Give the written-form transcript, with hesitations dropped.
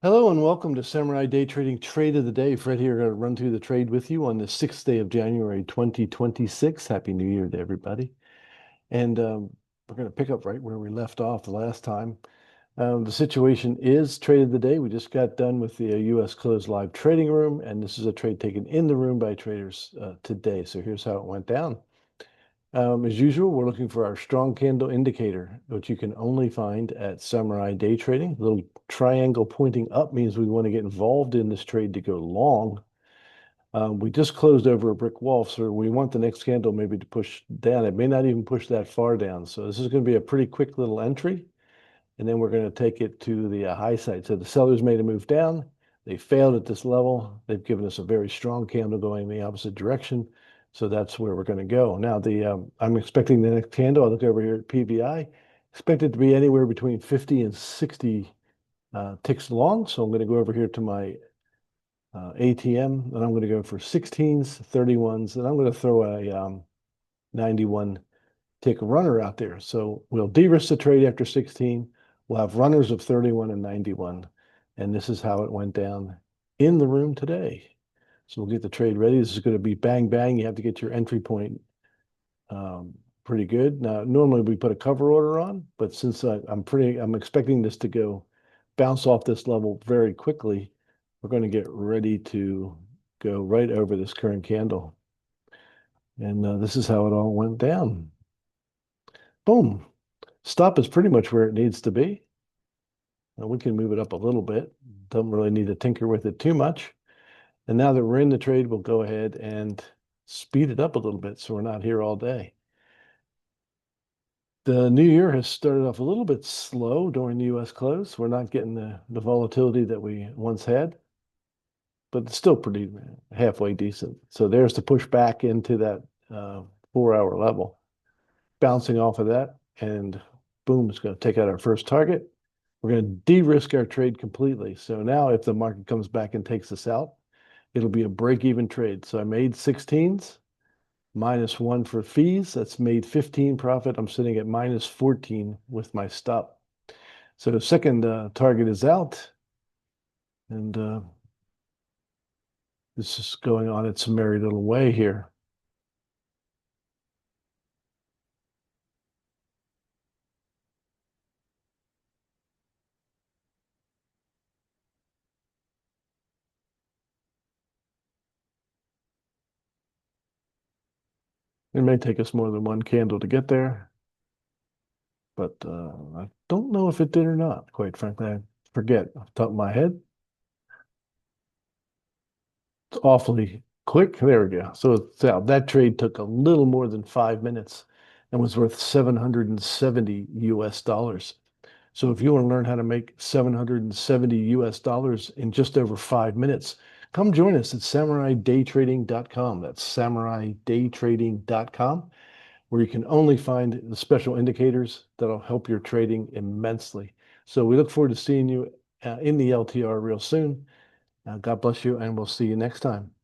Hello and welcome to Samurai Day Trading Trade of the Day. Fred here, going to run through the trade with you on the 6th day of January 2026. Happy New Year to everybody. And we're going to pick up right where we left off the last time. The situation is trade of the day. We just got done with the U.S. closed live trading room, and this is a trade taken in the room by traders today. So here's how it went down. As usual, we're looking for our strong candle indicator, which you can only find at Samurai Day Trading. The little triangle pointing up means we want to get involved in this trade to go long. We just closed over a brick wall, so we want the next candle maybe to push down. It may not even push that far down. So this is going to be a pretty quick little entry. And then we're going to take it to the high side. So the sellers made a move down. They failed at this level. They've given us a very strong candle going in the opposite direction. So that's where we're going to go. Now, I'm expecting the next candle. I look over here at PVI. Expect it to be anywhere between 50 and 60 ticks long. So I'm going to go over here to my ATM, and I'm going to go for 16s, 31s, and I'm going to throw a 91 tick runner out there. So we'll de-risk the trade after 16. We'll have runners of 31 and 91. And this is how it went down in the room today. So we'll get the trade ready. This is going to be bang, bang. You have to get your entry point pretty good. Now, normally we put a cover order on, but since I'm expecting this to go bounce off this level very quickly, we're going to get ready to go right over this current candle. And this is how it all went down. Boom. Stop is pretty much where it needs to be. Now we can move it up a little bit. Don't really need to tinker with it too much. And now that we're in the trade, we'll go ahead and speed it up a little bit so we're not here all day. The new year has started off a little bit slow during the U.S. close. We're not getting the volatility that we once had, but it's still pretty halfway decent. So there's the push back into that 4-hour level. Bouncing off of that, and boom, it's going to take out our first target. We're going to de-risk our trade completely. So now if the market comes back and takes us out, it'll be a break-even trade. So I made 16s, -1 for fees. That's made 15 profit. I'm sitting at -14 with my stop. So the second target is out. And this is going on its merry little way here. It may take us more than one candle to get there, but I don't know if it did or not, quite frankly. I forget off the top of my head. It's awfully quick. There we go. So it's out. That trade took a little more than 5 minutes and was worth 770 US dollars. So if you want to learn how to make 770 US dollars in just over 5 minutes, come join us at samuraidaytrading.com. That's samuraidaytrading.com, where you can only find the special indicators that'll help your trading immensely. So we look forward to seeing you in the LTR real soon. God bless you, and we'll see you next time.